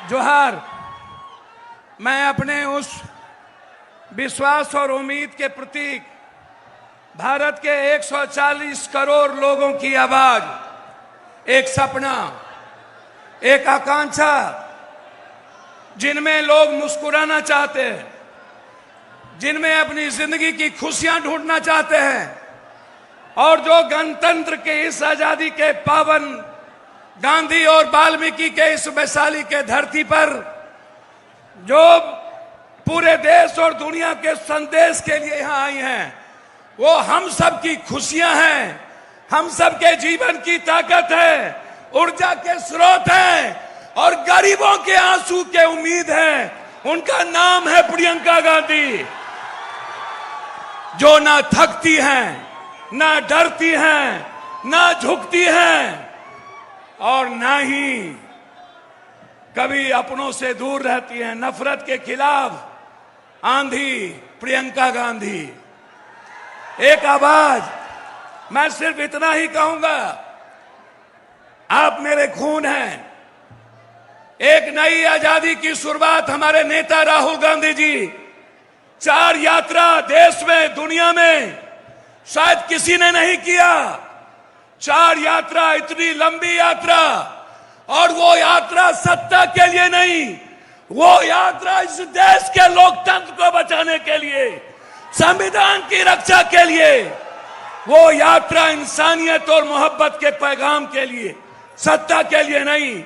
जोहार। मैं अपने उस विश्वास और उम्मीद के प्रतीक भारत के 140 करोड़ लोगों की आवाज, एक सपना, एक आकांक्षा, जिनमें लोग मुस्कुराना चाहते हैं, जिनमें अपनी जिंदगी की खुशियां ढूंढना चाहते हैं और जो गणतंत्र के इस आजादी के पावन गांधी और वाल्मीकि के इस वैशाली के धरती पर जो पूरे देश और दुनिया के संदेश के लिए यहां आई हैं, वो हम सब की खुशियां हैं, हम सब के जीवन की ताकत है, ऊर्जा के स्रोत हैं और गरीबों के आंसू के उम्मीद है। उनका नाम है प्रियंका गांधी, जो ना थकती हैं, ना डरती हैं, ना झुकती हैं और ना ही कभी अपनों से दूर रहती हैं। नफरत के खिलाफ आंधी प्रियंका गांधी, एक आवाज। मैं सिर्फ इतना ही कहूंगा, आप मेरे खून हैं। एक नई आजादी की शुरुआत हमारे नेता राहुल गांधी जी 4 यात्रा देश में, दुनिया में शायद किसी ने नहीं किया। 4 यात्रा, इतनी लंबी यात्रा, और वो यात्रा सत्ता के लिए नहीं, वो यात्रा इस देश के लोकतंत्र को बचाने के लिए, संविधान की रक्षा के लिए, वो यात्रा इंसानियत और मोहब्बत के पैगाम के लिए, सत्ता के लिए नहीं।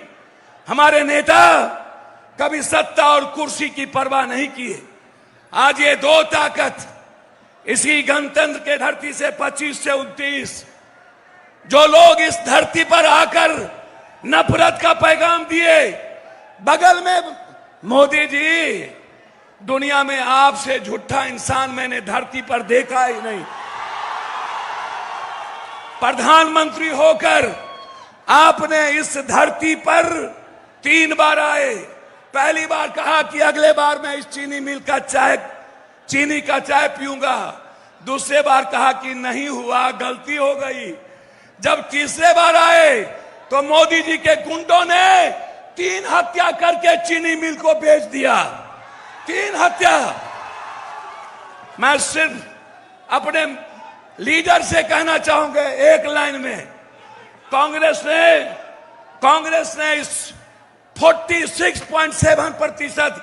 हमारे नेता कभी सत्ता और कुर्सी की परवाह नहीं किए। आज ये 2 ताकत इसी गणतंत्र के धरती से 25 से 29 जो लोग इस धरती पर आकर नफरत का पैगाम दिए। बगल में मोदी जी, दुनिया में आपसे झूठा इंसान मैंने धरती पर देखा ही नहीं। प्रधानमंत्री होकर आपने इस धरती पर 3 बार आए। पहली बार कहा कि अगले बार मैं इस चीनी का चाय पीऊंगा। दूसरे बार कहा कि नहीं हुआ, गलती हो गई। जब तीसरे बार आए तो मोदी जी के गुंडों ने 3 हत्या करके चीनी मिल को बेच दिया। 3 हत्या। मैं सिर्फ अपने लीडर से कहना चाहूंगा एक लाइन में, कांग्रेस ने इस 46.7%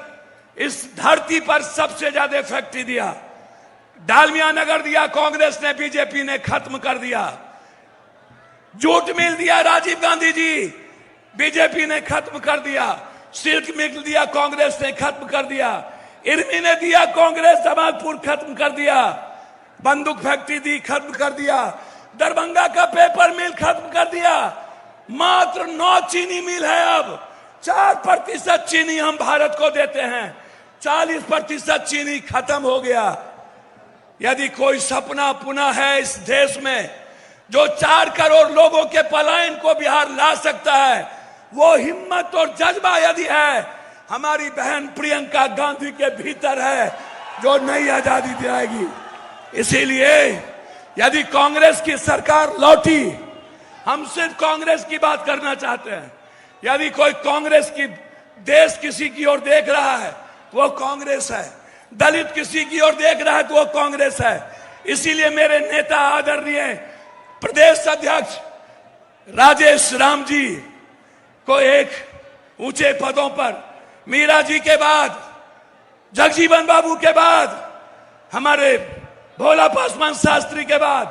इस धरती पर सबसे ज्यादा फैक्ट्री दिया। डालमिया नगर दिया कांग्रेस ने, बीजेपी ने खत्म कर दिया। जूट मिल दिया राजीव गांधी जी, बीजेपी ने खत्म कर दिया। सिल्क मिल दिया कांग्रेस ने, खत्म कर दिया। इर्मी ने दिया कांग्रेस, जमालपुर खत्म कर दिया। बंदूक फैक्ट्री दी, खत्म कर दिया। दरभंगा का पेपर मिल खत्म कर दिया। मात्र 9 चीनी मिल है अब। 4% चीनी हम भारत को देते हैं, 40% चीनी खत्म हो गया। यदि कोई सपना पुनः है इस देश में जो 4 करोड़ लोगों के पलायन को बिहार ला सकता है, वो हिम्मत और जज्बा यदि है, हमारी बहन प्रियंका गांधी के भीतर है, जो नई आजादी दिलाएगी। इसीलिए यदि कांग्रेस की सरकार लौटी, हम सिर्फ कांग्रेस की बात करना चाहते हैं। यदि कोई कांग्रेस की देश किसी की ओर देख रहा है, वो कांग्रेस है। दलित किसी की ओर देख रहा है तो वो कांग्रेस है। इसीलिए मेरे नेता आदरणीय प्रदेश अध्यक्ष राजेश राम जी को एक ऊंचे पदों पर, मीरा जी के बाद, जगजीवन बाबू के बाद, हमारे भोला पासवान शास्त्री के बाद,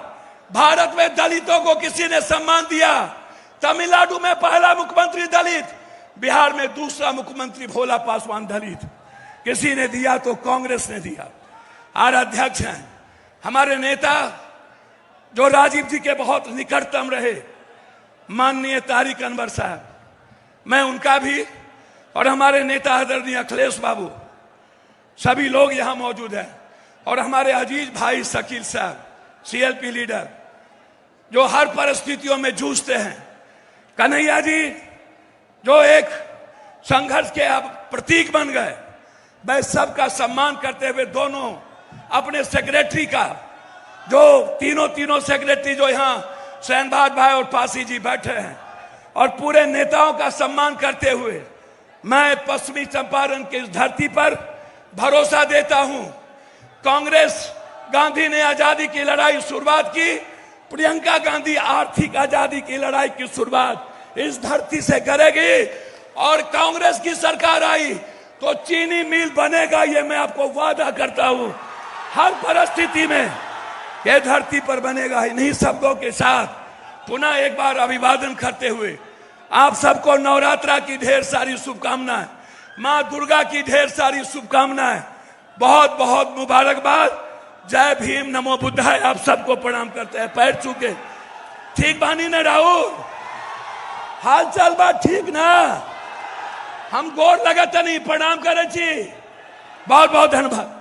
भारत में दलितों को किसी ने सम्मान दिया। तमिलनाडु में पहला मुख्यमंत्री दलित, बिहार में दूसरा मुख्यमंत्री भोला पासवान दलित। किसी ने दिया तो कांग्रेस ने दिया। और अध्यक्ष हैं हमारे नेता जो राजीव जी के बहुत निकटतम रहे, माननीय तारिक अनवर साहब। मैं उनका भी और हमारे नेता आदरणीय अखिलेश बाबू, सभी लोग यहां मौजूद हैं, और हमारे अजीज भाई शकील साहब, सीएलपी लीडर, जो हर परिस्थितियों में जूझते हैं। कन्हैया जी जो एक संघर्ष के अब प्रतीक बन गए। मैं सबका सम्मान करते हुए दोनों अपने सेक्रेटरी का, जो तीनों सेक्रेटरी जो यहाँ शहनबाज भाई और पासी जी बैठे हैं, और पूरे नेताओं का सम्मान करते हुए मैं पश्चिमी चंपारण की इस धरती पर भरोसा देता हूं। कांग्रेस, गांधी ने आजादी की लड़ाई शुरुआत की, प्रियंका गांधी आर्थिक आजादी की लड़ाई की शुरुआत इस धरती से करेगी। और कांग्रेस की सरकार आई तो चीनी मिल बनेगा, ये मैं आपको वादा करता हूं। हर परिस्थिति में यह धरती पर बनेगा। इन्हीं शब्दों के साथ पुनः एक बार अभिवादन करते हुए आप सबको नवरात्रा की ढेर सारी शुभकामनाएं, मां दुर्गा की ढेर सारी शुभकामनाएं, बहुत बहुत मुबारकबाद। जय भीम, नमो बुद्धाय। आप सबको प्रणाम करते हैं, पैर छूके। ठीक बानी ना राहुल? हाल चाल बात ठीक ना? हम गोर लगत नहीं, प्रणाम करे छी। बहुत बहुत धन्यवाद।